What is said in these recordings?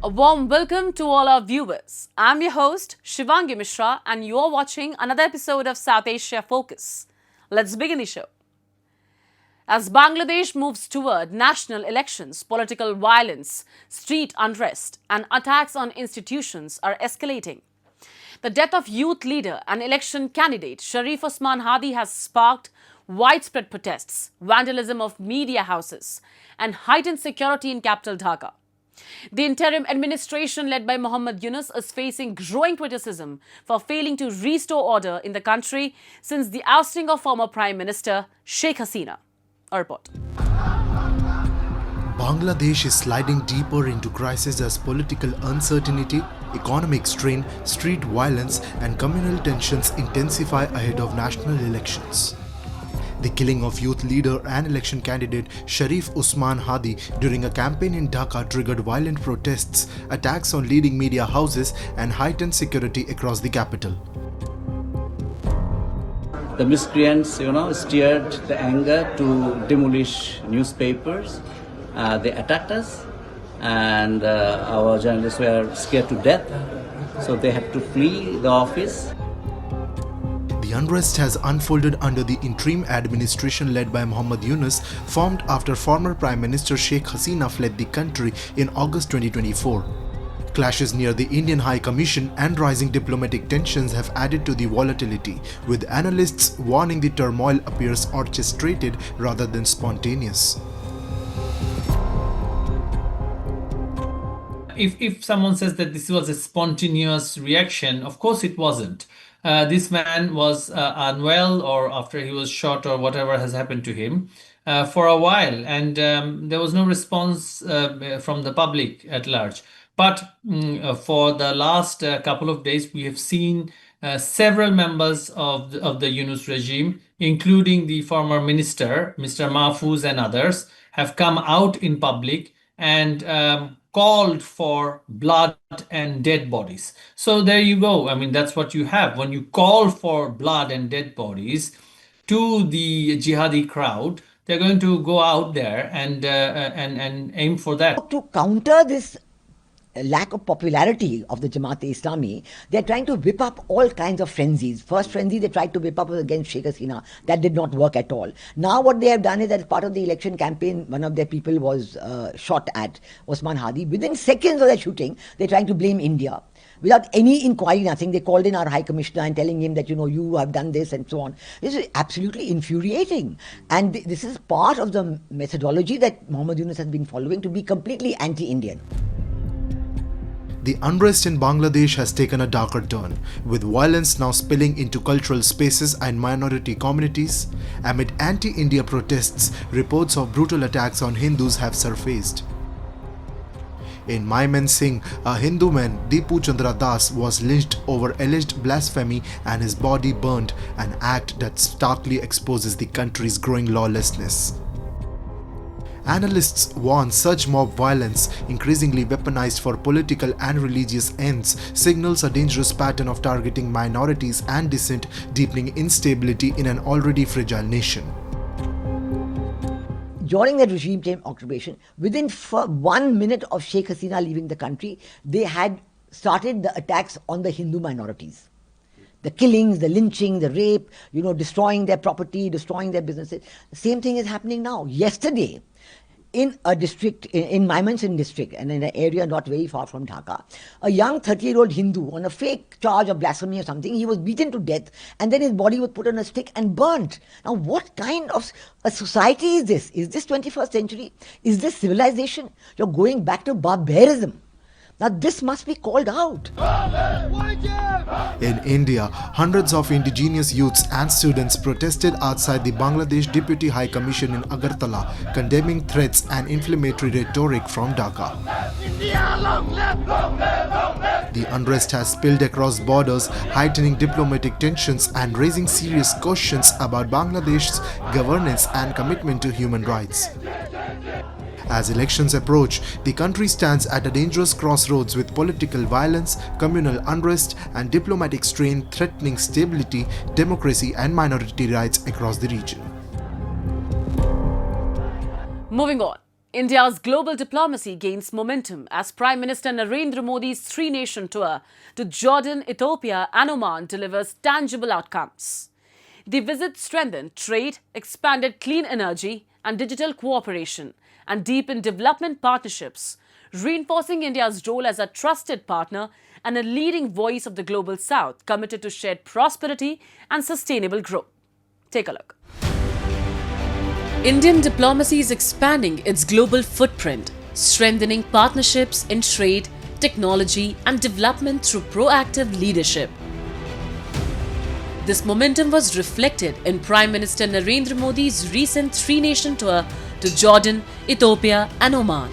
A warm welcome to all our viewers. I'm your host, Shivangi Mishra, and you're watching another episode of South Asia Focus. Let's begin the show. As Bangladesh moves toward national elections, political violence, street unrest, and attacks on institutions are escalating. The death of youth leader and election candidate Sharif Osman Hadi has sparked widespread protests, vandalism of media houses, and heightened security in capital Dhaka. The interim administration led by Muhammad Yunus is facing growing criticism for failing to restore order in the country since the ousting of former Prime Minister Sheikh Hasina. A report. Bangladesh is sliding deeper into crisis as political uncertainty, economic strain, street violence and communal tensions intensify ahead of national elections. The killing of youth leader and election candidate Sharif Osman Hadi during a campaign in Dhaka triggered violent protests, attacks on leading media houses and heightened security across the capital. The miscreants, steered the anger to demolish newspapers. They attacked us and our journalists were scared to death. So they had to flee the office. The unrest has unfolded under the interim administration led by Muhammad Yunus, formed after former Prime Minister Sheikh Hasina fled the country in August 2024. Clashes near the Indian High Commission and rising diplomatic tensions have added to the volatility, with analysts warning the turmoil appears orchestrated rather than spontaneous. If someone says that this was a spontaneous reaction, of course it wasn't. This man was unwell, or after he was shot, or whatever has happened to him, for a while, and there was no response from the public at large. But for the last couple of days, we have seen several members of the Yunus regime, including the former minister, Mr. Mahfouz, and others, have come out in public and called for blood and dead bodies. So there you go. I mean, that's what you have. When you call for blood and dead bodies to the jihadi crowd, they're going to go out there and aim for that. To counter this lack of popularity of the Jamaat-e-Islami, they're trying to whip up all kinds of frenzies. First frenzy they tried to whip up was against Sheikh Hasina. That did not work at all. Now what they have done is that as part of the election campaign, one of their people was shot at, Osman Hadi. Within seconds of that shooting, they're trying to blame India. Without any inquiry, nothing. They called in our High Commissioner and telling him that, you have done this and so on. This is absolutely infuriating. And this is part of the methodology that Muhammad Yunus has been following to be completely anti-Indian. The unrest in Bangladesh has taken a darker turn, with violence now spilling into cultural spaces and minority communities. Amid anti-India protests, reports of brutal attacks on Hindus have surfaced. In Singh, a Hindu man, Deepu Chandra Das, was lynched over alleged blasphemy and his body burnt, an act that starkly exposes the country's growing lawlessness. Analysts warn such mob violence, increasingly weaponized for political and religious ends, signals a dangerous pattern of targeting minorities and dissent, deepening instability in an already fragile nation. During that regime change occupation, within 1 minute of Sheikh Hasina leaving the country, they had started the attacks on the Hindu minorities. The killings, the lynching, the rape, destroying their property, destroying their businesses. The same thing is happening now. Yesterday, in a district, in Singh district, and in an area not very far from Dhaka, a young 30-year-old Hindu on a fake charge of blasphemy or something, he was beaten to death and then his body was put on a stick and burnt. Now what kind of a society is this? Is this 21st century? Is this civilization? You're going back to barbarism. Now this must be called out. In India, hundreds of indigenous youths and students protested outside the Bangladesh Deputy High Commission in Agartala, condemning threats and inflammatory rhetoric from Dhaka. The unrest has spilled across borders, heightening diplomatic tensions and raising serious questions about Bangladesh's governance and commitment to human rights. As elections approach, the country stands at a dangerous crossroads with political violence, communal unrest, and diplomatic strain threatening stability, democracy, and minority rights across the region. Moving on. India's global diplomacy gains momentum as Prime Minister Narendra Modi's three-nation tour to Jordan, Ethiopia and Oman delivers tangible outcomes. The visit strengthened trade, expanded clean energy and digital cooperation, and deepened development partnerships, reinforcing India's role as a trusted partner and a leading voice of the global South committed to shared prosperity and sustainable growth. Take a look. Indian diplomacy is expanding its global footprint, strengthening partnerships in trade, technology and development through proactive leadership. This momentum was reflected in Prime Minister Narendra Modi's recent three-nation tour to Jordan, Ethiopia and Oman.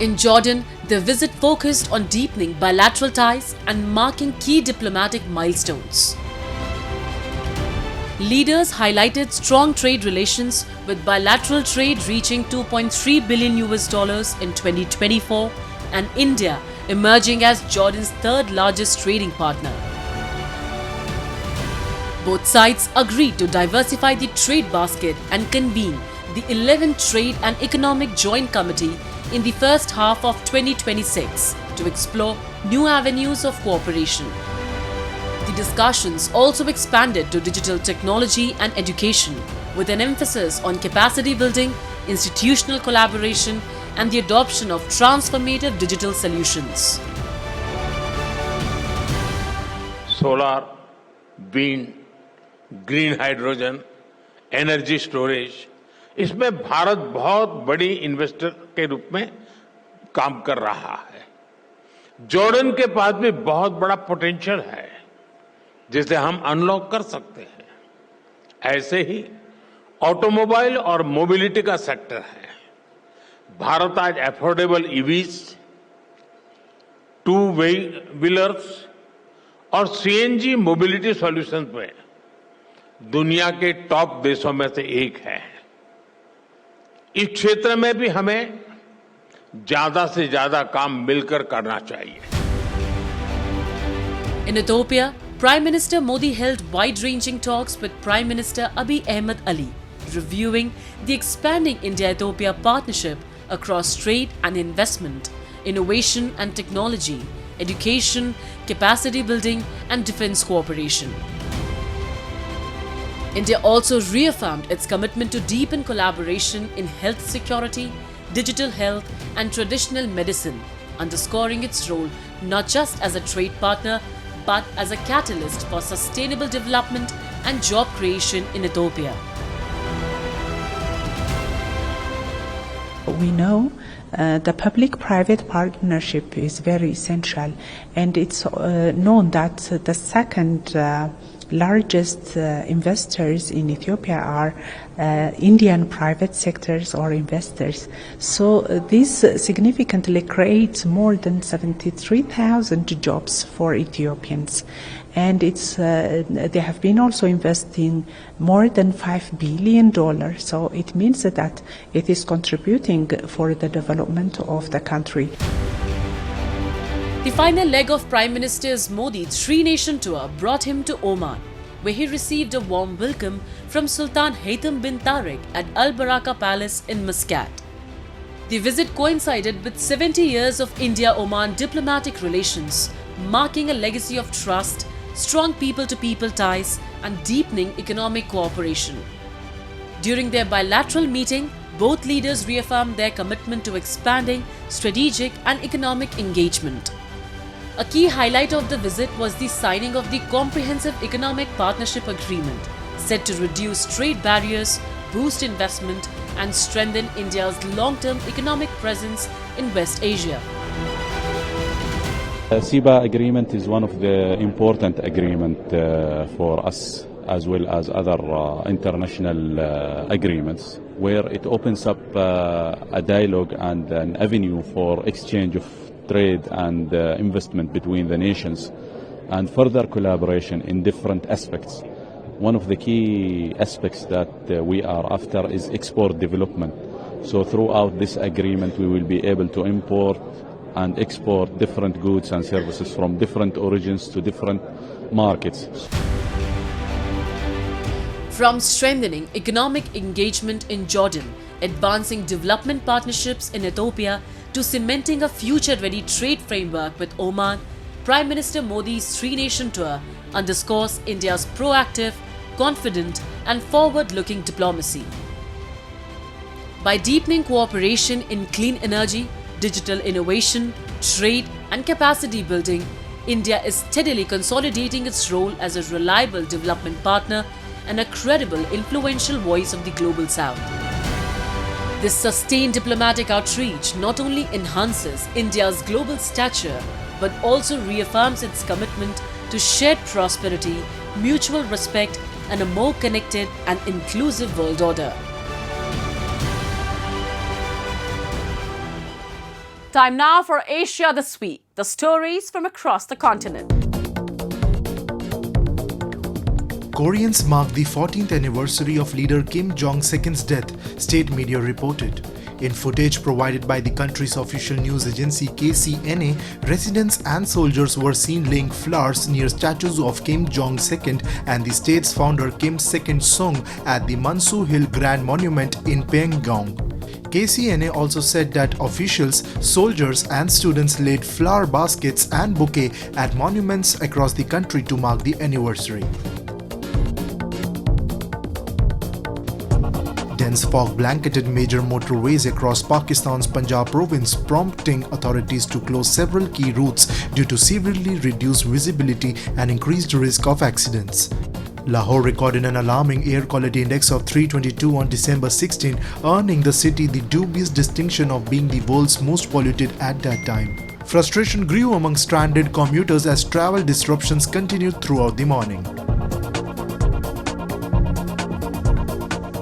In Jordan, the visit focused on deepening bilateral ties and marking key diplomatic milestones. Leaders highlighted strong trade relations, with bilateral trade reaching $2.3 billion in 2024 and India emerging as Jordan's third largest trading partner. Both sides agreed to diversify the trade basket and convene the 11th Trade and Economic Joint Committee in the first half of 2026 to explore new avenues of cooperation. The discussions also expanded to digital technology and education, with an emphasis on capacity building, institutional collaboration, and the adoption of transformative digital solutions. Solar, wind, green hydrogen, energy storage, इसमें भारत बहुत बड़ी investor के रूप में काम कर रहा है. जॉर्डन के पास भी बहुत बड़ा पोटेंशियल है जिसे हम अनलॉक कर सकते हैं. ऐसे ही ऑटोमोबाइल और मोबिलिटी का सेक्टर है. भारत आज अफोर्डेबल ईवीज, टू व्हीलर्स और सीएनजी मोबिलिटी सॉल्यूशंस में दुनिया के टॉप देशों में से एक है. इस क्षेत्र में भी हमें ज्यादा से ज्यादा काम मिलकर करना चाहिए. In Ethiopia, Prime Minister Modi held wide-ranging talks with Prime Minister Abiy Ahmed Ali, reviewing the expanding India-Ethiopia partnership across trade and investment, innovation and technology, education, capacity building and defense cooperation. India also reaffirmed its commitment to deepen collaboration in health security, digital health and traditional medicine, underscoring its role not just as a trade partner but as a catalyst for sustainable development and job creation in Ethiopia. We know the public-private partnership is very essential, and it's known that the second largest investors in Ethiopia are Indian private sectors or investors. So this significantly creates more than 73,000 jobs for Ethiopians. And they have been also investing more than $5 billion. So it means that it is contributing for the development of the country. The final leg of Prime Minister Modi's three-nation tour brought him to Oman, where he received a warm welcome from Sultan Heightened bin Tariq at Al Baraka Palace in Muscat. The visit coincided with 70 years of India-Oman diplomatic relations, marking a legacy of trust, strong people-to-people ties and deepening economic cooperation. During their bilateral meeting, both leaders reaffirmed their commitment to expanding strategic and economic engagement. A key highlight of the visit was the signing of the Comprehensive Economic Partnership Agreement, set to reduce trade barriers, boost investment and strengthen India's long-term economic presence in West Asia. The CEPA agreement is one of the important agreements for us, as well as other international agreements, where it opens up a dialogue and an avenue for exchange of trade and investment between the nations and further collaboration in different aspects. One of the key aspects that we are after is export development. So throughout this agreement we will be able to import and export different goods and services from different origins to different markets. From strengthening economic engagement in Jordan, advancing development partnerships in Ethiopia to cementing a future-ready trade framework with Oman, Prime Minister Modi's three-nation tour underscores India's proactive, confident and forward-looking diplomacy. By deepening cooperation in clean energy, digital innovation, trade and capacity building, India is steadily consolidating its role as a reliable development partner and a credible, influential voice of the Global South. This sustained diplomatic outreach not only enhances India's global stature but also reaffirms its commitment to shared prosperity, mutual respect, and a more connected and inclusive world order. Time now for Asia This Week, the stories from across the continent. Koreans mark the 14th anniversary of leader Kim Jong-sec's death, state media reported. In footage provided by the country's official news agency KCNA, residents and soldiers were seen laying flowers near statues of Kim Jong-second and the state's founder Kim Il-sung at the Mansu Hill Grand Monument in Pyongyang. KCNA also said that officials, soldiers and students laid flower baskets and bouquets at monuments across the country to mark the anniversary. Dense fog blanketed major motorways across Pakistan's Punjab province, prompting authorities to close several key routes due to severely reduced visibility and increased risk of accidents. Lahore recorded an alarming air quality index of 322 on December 16, earning the city the dubious distinction of being the world's most polluted at that time. Frustration grew among stranded commuters as travel disruptions continued throughout the morning.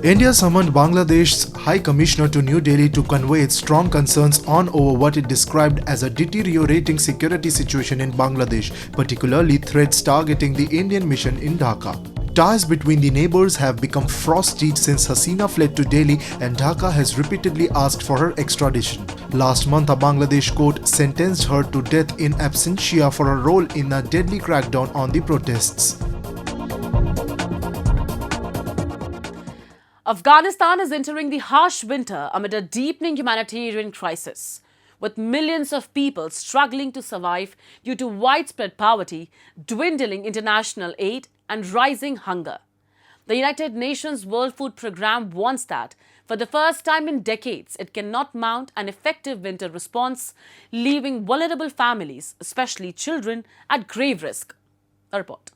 India summoned Bangladesh's High Commissioner to New Delhi to convey its strong concerns over what it described as a deteriorating security situation in Bangladesh, particularly threats targeting the Indian mission in Dhaka. Ties between the neighbors have become frosty since Hasina fled to Delhi and Dhaka has repeatedly asked for her extradition. Last month, a Bangladesh court sentenced her to death in absentia for her role in a deadly crackdown on the protests. Afghanistan is entering the harsh winter amid a deepening humanitarian crisis, with millions of people struggling to survive due to widespread poverty, dwindling international aid, and rising hunger. The United Nations World Food Programme warns that, for the first time in decades, it cannot mount an effective winter response, leaving vulnerable families, especially children, at grave risk. A report.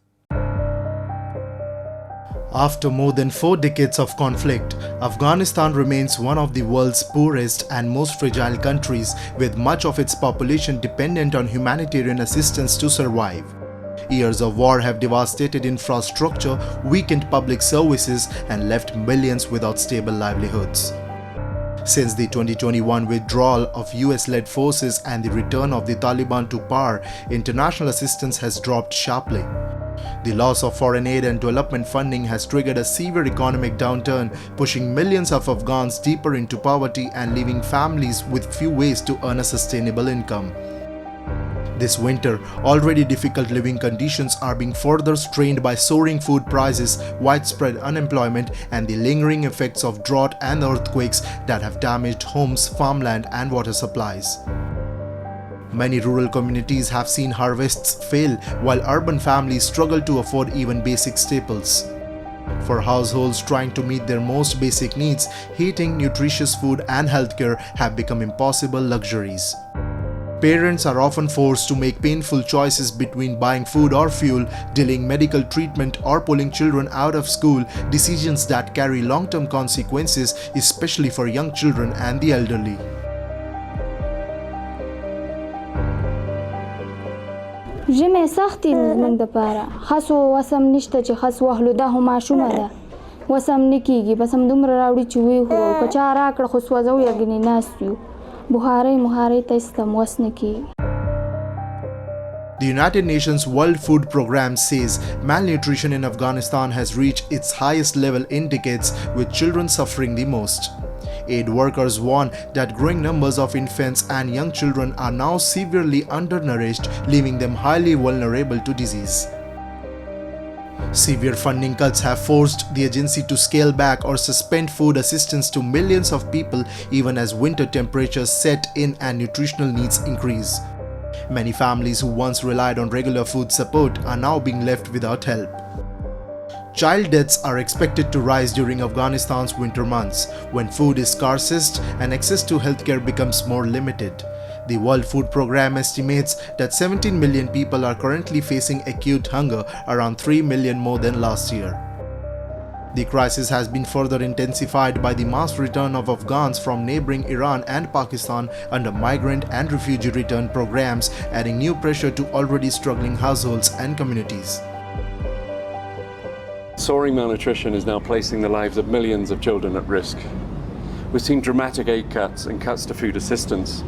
After more than 4 decades of conflict, Afghanistan remains one of the world's poorest and most fragile countries, with much of its population dependent on humanitarian assistance to survive. Years of war have devastated infrastructure, weakened public services, and left millions without stable livelihoods. Since the 2021 withdrawal of US-led forces and the return of the Taliban to power, international assistance has dropped sharply. The loss of foreign aid and development funding has triggered a severe economic downturn, pushing millions of Afghans deeper into poverty and leaving families with few ways to earn a sustainable income. This winter, already difficult living conditions are being further strained by soaring food prices, widespread unemployment, and the lingering effects of drought and earthquakes that have damaged homes, farmland, and water supplies. Many rural communities have seen harvests fail, while urban families struggle to afford even basic staples. For households trying to meet their most basic needs, heating, nutritious food, and healthcare have become impossible luxuries. Parents are often forced to make painful choices between buying food or fuel, delaying medical treatment, or pulling children out of school, decisions that carry long-term consequences, especially for young children and the elderly. ژمي سختي زموږ دپاره خاصو وسم نشته چې خاص واخلو دا هم ماشومه ده وسم نه کېږي بس همدومره راوړي چې وخورو که چا راکړه خو سوځو یا ګنې ناست یو بخارۍ ته ایستم وس نه کېږي. The United Nations World Food Programme says malnutrition in Afghanistan has reached its highest level in decades, with children suffering the most. Aid workers warn that growing numbers of infants and young children are now severely undernourished, leaving them highly vulnerable to disease. Severe funding cuts have forced the agency to scale back or suspend food assistance to millions of people even as winter temperatures set in and nutritional needs increase. Many families who once relied on regular food support are now being left without help. Child deaths are expected to rise during Afghanistan's winter months, when food is scarcest and access to healthcare becomes more limited. The World Food Programme estimates that 17 million people are currently facing acute hunger, around 3 million more than last year. The crisis has been further intensified by the mass return of Afghans from neighboring Iran and Pakistan under migrant and refugee return programs, adding new pressure to already struggling households and communities. Soaring malnutrition is now placing the lives of millions of children at risk. We've seen dramatic aid cuts and cuts to food assistance,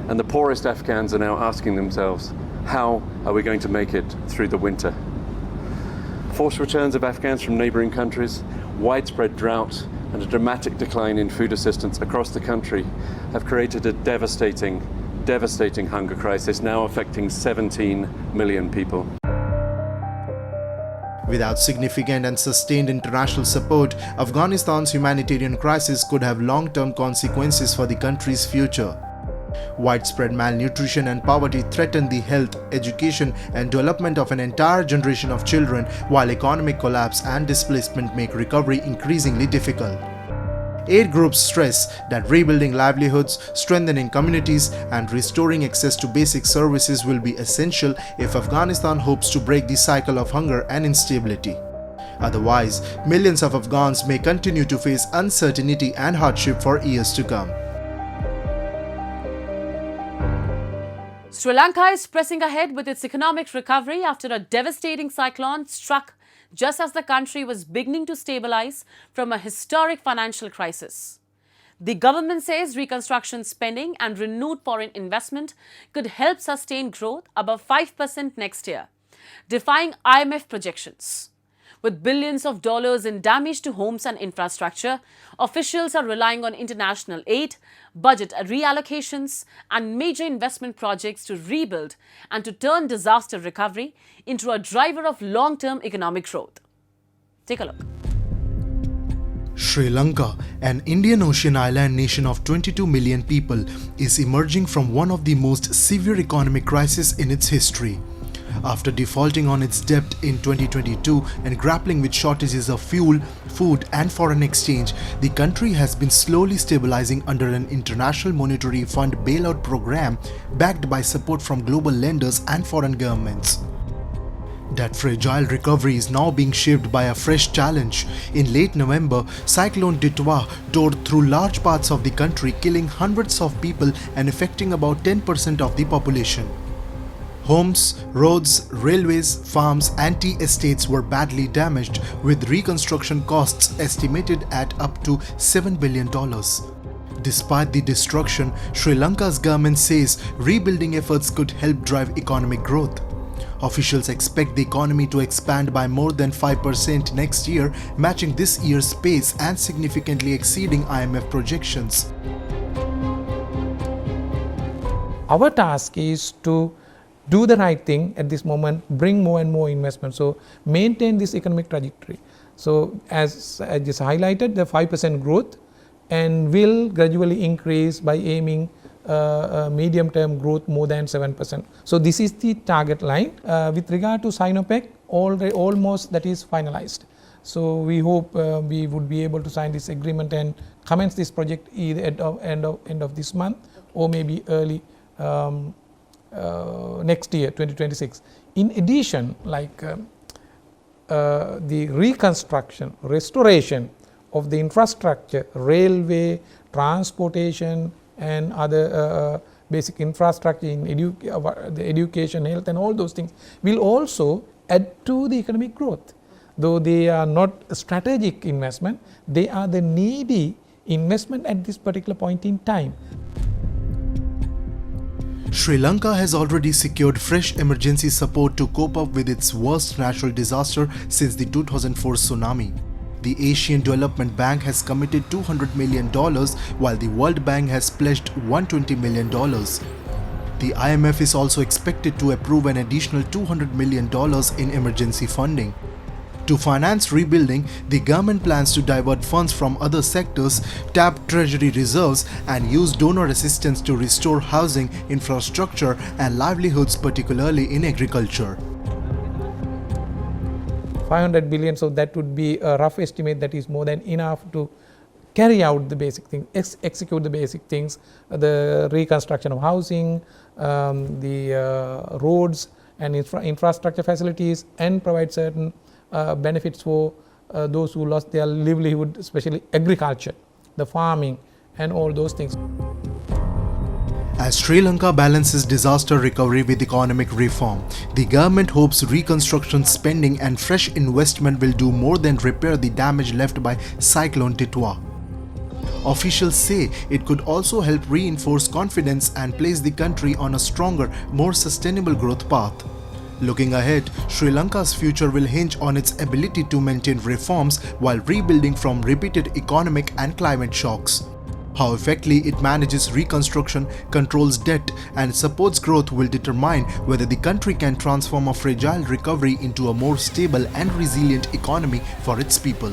and the poorest Afghans are now asking themselves, how are we going to make it through the winter? Forced returns of Afghans from neighbouring countries, widespread drought, and a dramatic decline in food assistance across the country have created a devastating hunger crisis now affecting 17 million people. Without significant and sustained international support, Afghanistan's humanitarian crisis could have long-term consequences for the country's future. Widespread malnutrition and poverty threaten the health, education, and development of an entire generation of children, while economic collapse and displacement make recovery increasingly difficult. Aid groups stress that rebuilding livelihoods, strengthening communities, and restoring access to basic services will be essential if Afghanistan hopes to break the cycle of hunger and instability. Otherwise, millions of Afghans may continue to face uncertainty and hardship for years to come. Sri Lanka is pressing ahead with its economic recovery after a devastating cyclone struck just as the country was beginning to stabilize from a historic financial crisis. The government says reconstruction spending and renewed foreign investment could help sustain growth above 5% next year, defying IMF projections. With billions of dollars in damage to homes and infrastructure, officials are relying on international aid, budget reallocations, and major investment projects to rebuild and to turn disaster recovery into a driver of long-term economic growth. Take a look. Sri Lanka, an Indian Ocean island nation of 22 million people, is emerging from one of the most severe economic crises in its history. After defaulting on its debt in 2022 and grappling with shortages of fuel, food and foreign exchange, the country has been slowly stabilizing under an International Monetary Fund bailout program backed by support from global lenders and foreign governments. That fragile recovery is now being shaped by a fresh challenge. In late November, Cyclone Ditwa tore through large parts of the country, killing hundreds of people and affecting about 10% of the population. Homes, roads, railways, farms and tea estates were badly damaged, with reconstruction costs estimated at up to $7 billion. Despite the destruction, Sri Lanka's government says rebuilding efforts could help drive economic growth. Officials expect the economy to expand by more than 5% next year, matching this year's pace and significantly exceeding IMF projections. Our task is to do the right thing at this moment, bring more and more investment, so maintain this economic trajectory. So as I just highlighted, the 5% growth and will gradually increase by aiming medium-term growth more than 7%. So this is the target line. With regard to Sinopec, almost that is finalized. So we hope we would be able to sign this agreement and commence this project either at end of this month or maybe early next year, 2026. In addition, like the reconstruction, restoration of the infrastructure, railway, transportation and other basic infrastructure in the education, health and all those things will also add to the economic growth. Though they are not a strategic investment, they are the needy investment at this particular point in time. Sri Lanka has already secured fresh emergency support to cope up with its worst natural disaster since the 2004 tsunami. The Asian Development Bank has committed $200 million, while the World Bank has pledged $120 million. The IMF is also expected to approve an additional $200 million in emergency funding. To finance rebuilding, the government plans to divert funds from other sectors, tap treasury reserves, and use donor assistance to restore housing, infrastructure, and livelihoods, particularly in agriculture. 500 billion, so that would be a rough estimate that is more than enough to carry out the basic things, execute the basic things, the reconstruction of housing, the roads and infrastructure facilities, and provide certain benefits for those who lost their livelihood, especially agriculture, the farming and all those things. As Sri Lanka balances disaster recovery with economic reform, the government hopes reconstruction spending and fresh investment will do more than repair the damage left by Cyclone Titwa. Officials say it could also help reinforce confidence and place the country on a stronger, more sustainable growth path. Looking ahead, Sri Lanka's future will hinge on its ability to maintain reforms while rebuilding from repeated economic and climate shocks. How effectively it manages reconstruction, controls debt, and supports growth will determine whether the country can transform a fragile recovery into a more stable and resilient economy for its people.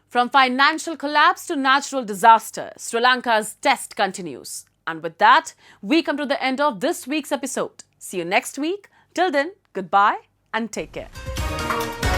From financial collapse to natural disaster, Sri Lanka's test continues. And with that, we come to the end of this week's episode. See you next week. Till then, goodbye and take care.